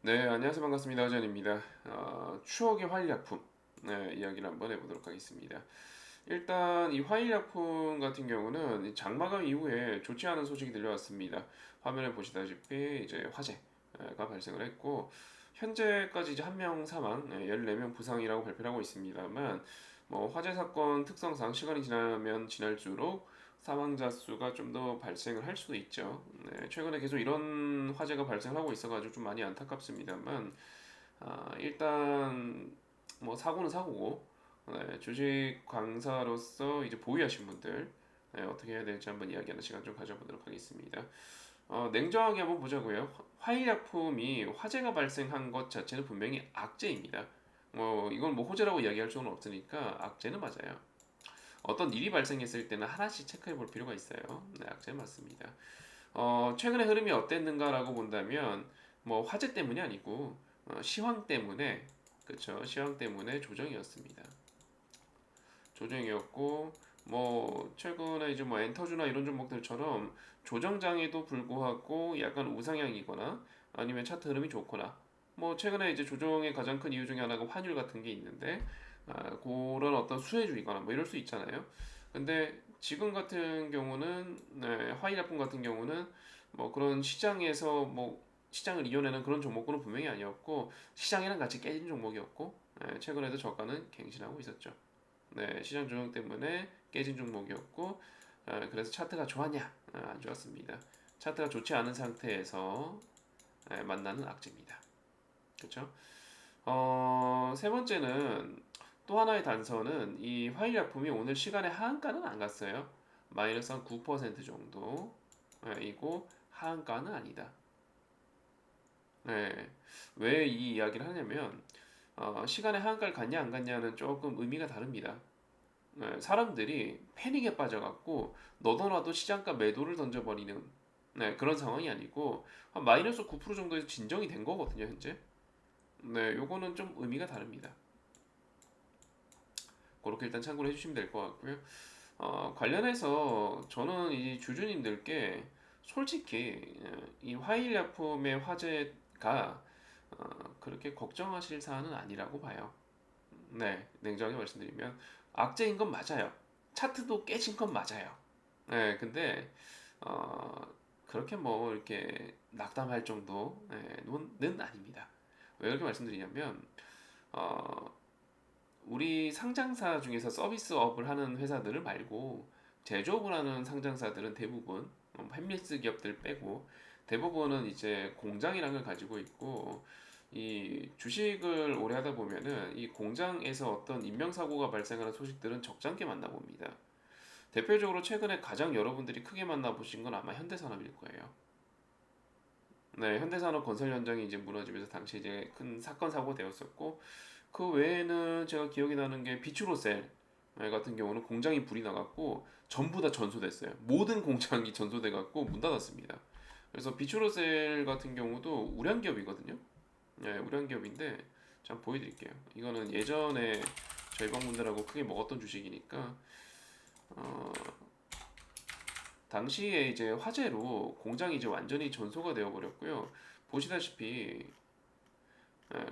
네, 안녕하세요. 반갑습니다. 허전입니다. 추억의 활약품 이야기를 한번 해보도록 하겠습니다. 일단 이 활약품 같은 경우는 이 장마감 이후에 좋지 않은 소식이 들려왔습니다. 화면에 보시다시피 이제 화재가 발생을 했고 현재까지 이제 한 명 사망, 14명 부상이라고 발표를 하고 있습니다만 뭐 화재 사건 특성상 시간이 지나면 지날수록 사망자 수가 좀 더 발생을 할 수도 있죠. 네, 최근에 계속 이런 화재가 발생하고 있어가지고 좀 많이 안타깝습니다만, 일단 뭐 사고는 사고고, 주식 강사로서 이제 보유하신 분들 어떻게 해야 될지 한번 이야기하는 시간 좀 가져보도록 하겠습니다. 냉정하게 한번 보자고요. 화일약품이 화재가 발생한 것 자체는 분명히 악재입니다. 뭐 이건 뭐 호재라고 이야기할 수는 없으니까 악재는 맞아요. 어떤 일이 발생했을 때는 하나씩 체크해 볼 필요가 있어요. 네, 악재 맞습니다. 최근의 흐름이 어땠는가라고 본다면 뭐 화재 때문이 아니고 시황 때문에 그쵸 시황 때문에 조정이었습니다. 조정이었고 뭐 최근에 이제 뭐 엔터주나 이런 종목들처럼 조정장에도 불구하고 약간 우상향이거나 아니면 차트 흐름이 좋거나 뭐 최근에 이제 조정의 가장 큰 이유 중에 하나가 환율 같은 게 있는데 그런 어떤 수혜주의거나 뭐 이럴 수 있잖아요. 근데 지금 같은 경우는 화이약품 같은 경우는 뭐 그런 시장에서 뭐 시장을 이겨내는 그런 종목군은 분명히 아니었고 시장이랑 같이 깨진 종목이었고 최근에도 저가는 갱신하고 있었죠. 네, 시장 조정 때문에 깨진 종목이었고, 그래서 차트가 좋았냐? 안 좋았습니다. 차트가 좋지 않은 상태에서 만나는 악재입니다. 그렇죠? 세 번째는 또 하나의 단서는 이 화일약품이 오늘 시간에 하한가는 안 갔어요. 마이너스 한 9% 정도. 이고 하한가는 아니다. 네, 왜 이 이야기를 하냐면 시간에 하한가를 갔냐 안 갔냐는 조금 의미가 다릅니다. 사람들이 패닉에 빠져갖고 너도나도 시장가 매도를 던져버리는 그런 상황이 아니고 한 마이너스 9% 정도에서 진정이 된 거거든요 현재. 네, 요거는 좀 의미가 다릅니다. 그렇게 일단 참고를 해주시면 될 것 같고요. 관련해서 저는 이 주주님들께 솔직히 이 화일약품의 화재가 그렇게 걱정하실 사안은 아니라고 봐요. 네, 냉정하게 말씀드리면 악재인 건 맞아요. 차트도 깨진 건 맞아요. 네, 근데 어, 그렇게 뭐 이렇게 낙담할 정도는 아닙니다. 왜 그렇게 말씀드리냐면 어, 우리 상장사 중에서 서비스업을 하는 회사들을 말고 제조업을 하는 상장사들은 대부분 햄리스 기업들 빼고 대부분은 이제 공장이라는 걸 가지고 있고 이 주식을 오래 하다 보면은 이 공장에서 어떤 인명사고가 발생하는 소식들은 적잖게 만나봅니다. 대표적으로 최근에 가장 여러분들이 크게 만나보신 건 아마 현대산업일 거예요. 네, 현대산업 건설 현장이 이제 무너지면서 당시 이제 큰 사건 사고가 되었었고 그 외에는 제가 기억이 나는 게 비추로셀 같은 경우는 공장이 불이 나갔고 전부 다 전소됐어요. 모든 공장이 전소돼갖고 문 닫았습니다. 그래서 비추로셀 같은 경우도 우량기업이거든요. 네, 우량기업인데 참 보여드릴게요. 이거는 예전에 저희 방문들하고 크게 먹었던 주식이니까 어, 당시에 이제 화재로 공장이 이제 완전히 전소가 되어 버렸고요. 보시다시피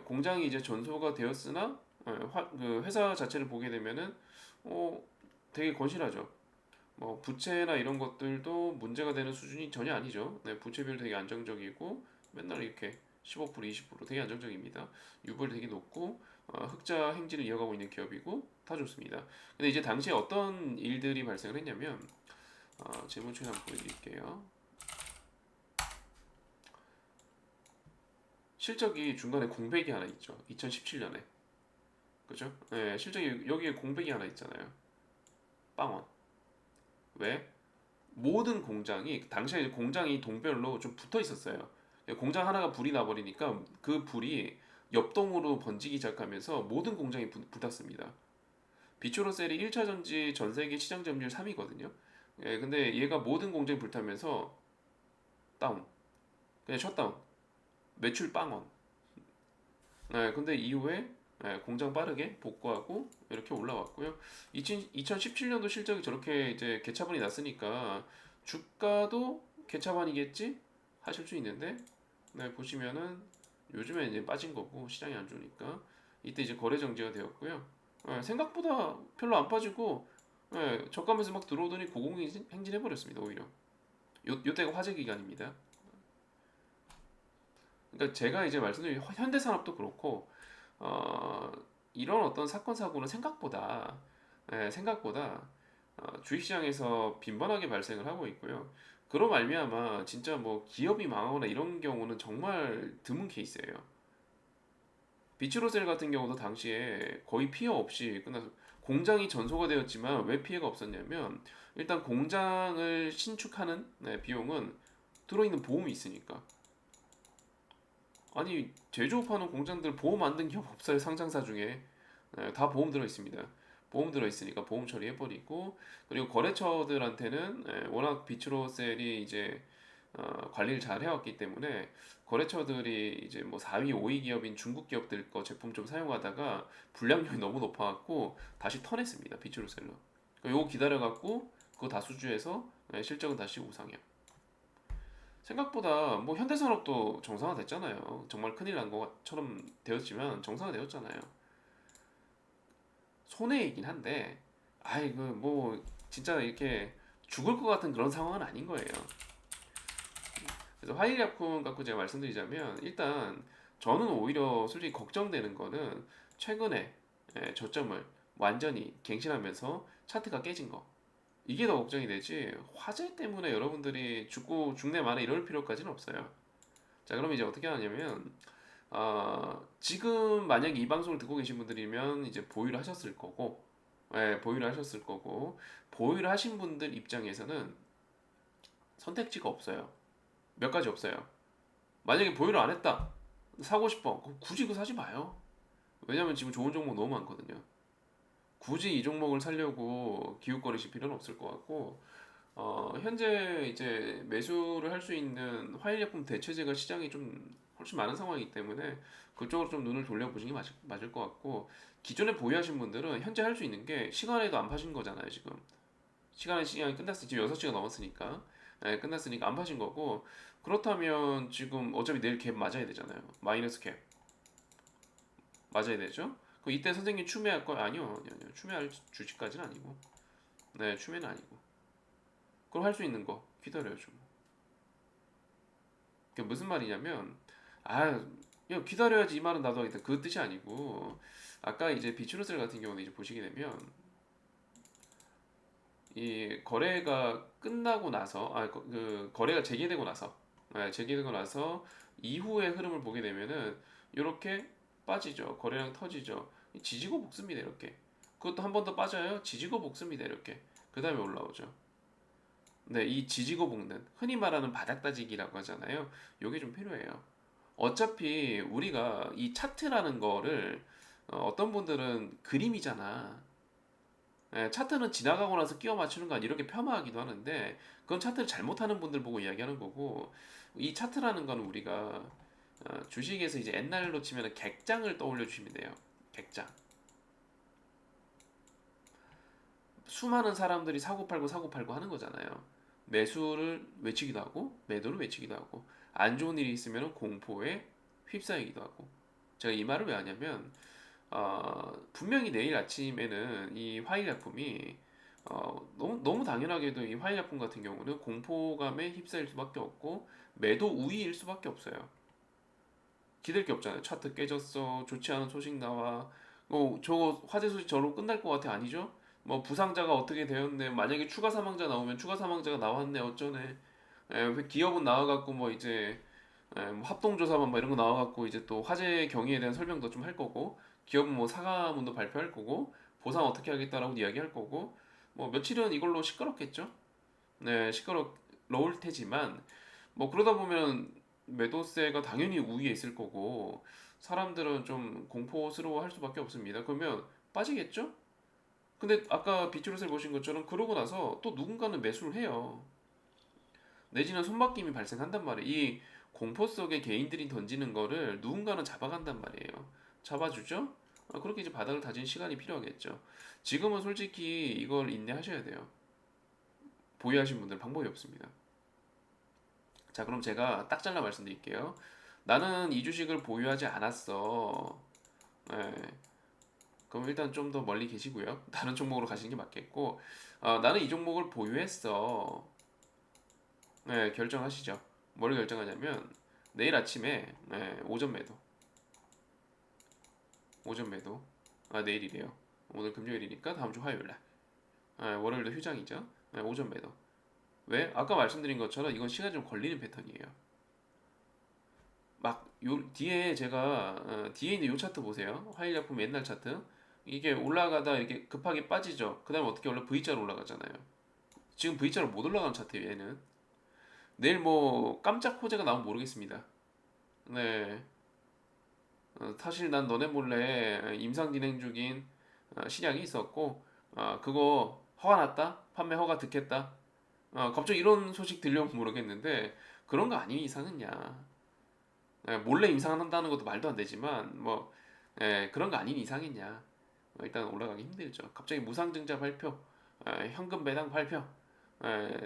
공장이 이제 전소가 되었으나 그 회사 자체를 보게 되면은 어, 되게 건실하죠. 뭐 부채나 이런 것들도 문제가 되는 수준이 전혀 아니죠. 네, 부채 비율 되게 안정적이고 맨날 이렇게 15% 20% 되게 안정적입니다. 유불 되게 높고 흑자 행진을 이어가고 있는 기업이고 다 좋습니다. 근데 이제 당시에 어떤 일들이 발생을 했냐면 재무충 한번 보여드릴게요. 실적이 중간에 공백이 하나 있죠. 2017년에 그죠? 네, 실적이 여기에 공백이 하나 있잖아요. 빵원. 왜? 모든 공장이 당시에 공장이 동별로 좀 붙어 있었어요. 공장 하나가 불이 나버리니까 그 불이 옆동으로 번지기 시작하면서 모든 공장이 붙었습니다. 비추로셀이 1차 전지 전 세계 시장 점유율 3위거든요. 예, 근데 얘가 모든 공장이 불타면서 다운, 그냥 셧다운, 매출 빵원. 네, 근데 이후에 공장 빠르게 복구하고 이렇게 올라왔고요. 2017년도 실적이 저렇게 이제 개차반이 났으니까 주가도 개차반이겠지 하실 수 있는데 보시면은 요즘에 이제 빠진 거고 시장이 안 좋으니까 이때 이제 거래 정지가 되었고요. 생각보다 별로 안 빠지고 저가면서 막 들어오더니 고공행진 해버렸습니다. 오히려 요때가 화재 기간입니다. 그러니까 제가 이제 말씀드린 현대산업도 그렇고 어, 이런 어떤 사건 사고는 생각보다 주식시장에서 빈번하게 발생을 하고 있고요. 그로 말미암아 진짜 뭐 기업이 망하거나 이런 경우는 정말 드문 케이스예요. 비츠로셀 같은 경우도 당시에 거의 피해 없이 끝나서 공장이 전소가 되었지만 왜 피해가 없었냐면 일단 공장을 신축하는 비용은 들어있는 보험이 있으니까. 아니 제조업하는 공장들 보험 안 든 기업 없어요. 상장사 중에 다 보험 들어 있습니다. 보험 들어 있으니까 보험 처리해버리고 그리고 거래처들한테는 워낙 비추로셀이 이제 관리를 잘 해왔기 때문에 거래처들이 이제 뭐 4위, 5위 기업인 중국 기업들 거 제품 좀 사용하다가 불량률이 너무 높아갖고 다시 터냈습니다. 비추로셀로. 요거 기다려갖고 그거 다 수주해서 실적은 다시 우상향. 생각보다 뭐 현대산업도 정상화됐잖아요. 정말 큰일 난 것처럼 되었지만 정상화되었잖아요. 손해이긴 한데, 아이 그뭐 진짜 이렇게 죽을 것 같은 그런 상황은 아닌 거예요. 그래서 화일약품 갖고 제가 말씀드리자면 일단 저는 오히려 솔직히 걱정되는 거는 최근에 저점을 완전히 갱신하면서 차트가 깨진 거. 이게 더 걱정이 되지 화재 때문에 여러분들이 죽고 죽네 마네 이럴 필요까지는 없어요. 자 그럼 이제 어떻게 하냐면 지금 만약에 이 방송을 듣고 계신 분들이면 이제 보유를 하셨을 거고 보유를 하셨을 거고 보유를 하신 분들 입장에서는 선택지가 없어요. 몇 가지 없어요. 만약에 보유를 안 했다 사고 싶어 그럼 굳이 그거 사지 마요. 왜냐면 지금 좋은 종목 너무 많거든요. 굳이 이 종목을 사려고 기웃거리실 필요는 없을 것 같고 현재 이제 매수를 할 수 있는 화일약품 대체제가 시장이 좀 훨씬 많은 상황이기 때문에 그쪽으로 좀 눈을 돌려보시는 게 맞을 것 같고 기존에 보유하신 분들은 현재 할 수 있는 게 시간에도 안 파신 거잖아요 지금 시간이 끝났으니 지금 6시가 넘었으니까 끝났으니까 안 파신 거고 그렇다면 지금 어차피 내일 갭 맞아야 되잖아요 마이너스 갭 맞아야 되죠 그 이때 선생님 추매할 거 아니요 추매할 주식까지는 아니고 네 추매는 아니고 그럼 할 수 있는 거 기다려야죠 뭐. 그게 무슨 말이냐면 아 야, 기다려야지 이 말은 나도 하겠다 그 뜻이 아니고 아까 이제 비추르셀 같은 경우는 이제 보시게 되면 이 거래가 끝나고 나서 그 거래가 재개되고 나서 재개되고 나서 이후의 흐름을 보게 되면은 이렇게 빠지죠 거래량 터지죠 지지고 볶습니다 이렇게 그것도 한 번 더 빠져요 지지고 볶습니다 이렇게 그 다음에 올라오죠 네, 이 지지고 볶는 흔히 말하는 바닥 다지기라고 하잖아요. 요게 좀 필요해요. 어차피 우리가 이 차트라는 거를 어떤 분들은 그림이잖아. 차트는 지나가고 나서 끼워 맞추는 거 아니 이렇게 폄하하기도 하는데 그건 차트를 잘못하는 분들 보고 이야기하는 거고 이 차트라는 건 우리가 주식에서 이제 옛날로 치면 객장을 떠올려 주시면 돼요. 객장. 수많은 사람들이 사고 팔고 하는 거잖아요. 매수를 외치기도 하고 매도를 외치기도 하고 안 좋은 일이 있으면 공포에 휩싸이기도 하고 제가 이 말을 왜 하냐면 분명히 내일 아침에는 이 화일약품이 너무 당연하게도 이 화일약품 같은 경우는 공포감에 휩싸일 수밖에 없고 매도 우위일 수밖에 없어요. 기댈 게 없잖아요. 차트 깨졌어. 좋지 않은 소식 나와. 저 화재 소식 저로 끝날 것 같아. 아니죠? 뭐 부상자가 어떻게 되었네. 만약에 추가 사망자 나오면 추가 사망자가 나왔네. 어쩌네. 기업은 나와갖고 뭐 이제 뭐 합동조사만 뭐 이런 거 나와갖고 이제 또 화재 경위에 대한 설명도 좀 할 거고 기업은 뭐 사과문도 발표할 거고 보상 어떻게 하겠다라고 이야기할 거고 뭐 며칠은 이걸로 시끄럽겠죠. 네, 시끄러울 테지만 뭐 그러다 보면 매도세가 당연히 우위에 있을 거고 사람들은 좀 공포스러워 할 수밖에 없습니다. 그러면 빠지겠죠? 근데 아까 비추롯을 보신 것처럼 그러고 나서 또 누군가는 매수를 해요. 내지는 손바뀜이 발생한단 말이에요. 이 공포 속에 개인들이 던지는 거를 누군가는 잡아간단 말이에요. 잡아주죠? 그렇게 이제 바닥을 다진 시간이 필요하겠죠. 지금은 솔직히 이걸 인내하셔야 돼요. 보유하신 분들 방법이 없습니다. 자, 그럼 제가 딱 잘라 말씀드릴게요. 나는 이 주식을 보유하지 않았어. 예, 그럼 일단 좀 더 멀리 계시고요. 다른 종목으로 가시는 게 맞겠고, 나는 이 종목을 보유했어. 예, 결정하시죠. 뭘 결정하냐면 내일 아침에 오전 매도, 오전 매도. 내일이래요. 오늘 금요일이니까 다음 주 화요일 날. 월요일도 휴장이죠. 오전 매도. 왜? 아까 말씀드린 것처럼 이건 시간이 좀 걸리는 패턴이에요. 막 요 뒤에 제가 뒤에 있는 요 차트 보세요. 화일약품 옛날 차트. 이게 올라가다 이렇게 급하게 빠지죠. 그다음에 어떻게 올라 V자로 올라가잖아요. 지금 V자로 못 올라가는 차트예요, 얘는. 내일 뭐 깜짝 호재가 나오면 모르겠습니다. 네. 사실 난 너네 몰래 임상 진행 중인 신약이 있었고 그거 허가 났다? 판매 허가 득했다? 갑자기 이런 소식 들려오면 모르겠는데 그런 거 아닌 이상은야. 몰래 임상한다는 것도 말도 안 되지만 뭐 그런 거 아닌 이상이냐. 일단 올라가기 힘들죠. 갑자기 무상증자 발표, 현금 배당 발표,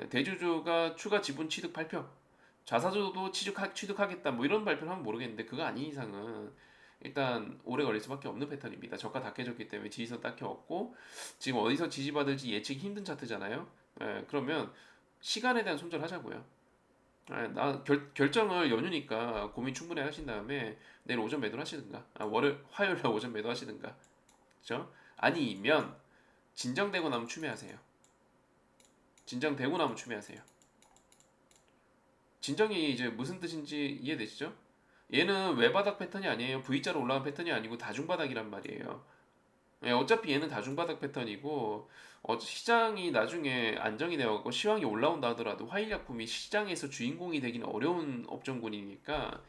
대주주가 추가 지분 취득 발표, 자사주도 취득하겠다 뭐 이런 발표를 하면 모르겠는데 그거 아닌 이상은 일단 오래 걸릴 수밖에 없는 패턴입니다. 저가 다 깨졌기 때문에 지지선 딱히 없고 지금 어디서 지지받을지 예측이 힘든 차트잖아요. 그러면 시간에 대한 손절하자고요. 나 결정을 연휴니까 고민 충분히 하신 다음에 내일 오전 매도를 하시든가 화요일 날 오전 매도 하시든가 그죠? 아니면 진정되고 나면 추매하세요. 진정되고 나면 추매하세요. 진정이 이제 무슨 뜻인지 이해되시죠? 얘는 외바닥 패턴이 아니에요. V자로 올라간 패턴이 아니고 다중바닥이란 말이에요. 어차피 얘는 다중바닥 패턴이고 시장이 나중에 안정이 되어갖고 시황이 올라온다 하더라도 화일약품이 시장에서 주인공이 되기는 어려운 업종군이니까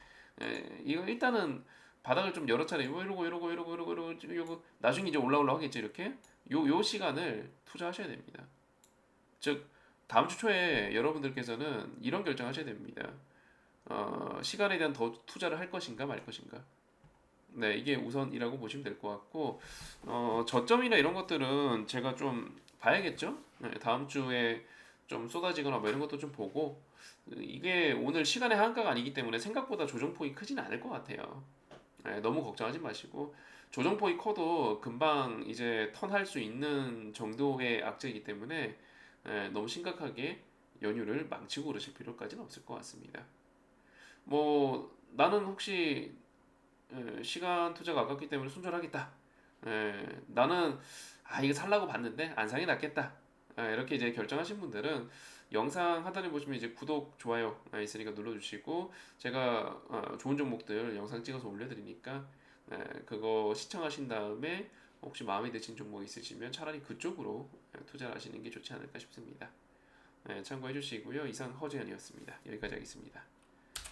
이거 일단은 바닥을 좀 여러 차례 이러고 나중에 이제 올라올라 하겠죠 이렇게 요 시간을 투자하셔야 됩니다. 즉 다음 주 초에 여러분들께서는 이런 결정하셔야 됩니다. 시간에 대한 더 투자를 할 것인가 말 것인가. 네, 이게 우선이라고 보시면 될 것 같고, 저점이나 이런 것들은 제가 좀 봐야겠죠? 네, 다음 주에 좀 쏟아지거나 뭐 이런 것도 좀 보고, 이게 오늘 시간의 한가가 아니기 때문에 생각보다 조정폭이 크진 않을 것 같아요. 너무 걱정하지 마시고, 조정폭이 커도 금방 이제 턴할 수 있는 정도의 악재이기 때문에 너무 심각하게 연휴를 망치고 그러실 필요까지는 없을 것 같습니다. 뭐, 나는 혹시 시간 투자가 아깝기 때문에 손절하겠다. 나는 이거 살라고 봤는데 안 사는 게 낫겠다. 이렇게 이제 결정하신 분들은 영상 하단에 보시면 이제 구독, 좋아요 있으니까 눌러주시고 제가 좋은 종목들 영상 찍어서 올려드리니까 그거 시청하신 다음에 혹시 마음에 드신 종목 있으시면 차라리 그쪽으로 투자를 하시는 게 좋지 않을까 싶습니다. 참고해 주시고요. 이상 허재현이었습니다. 여기까지 하겠습니다.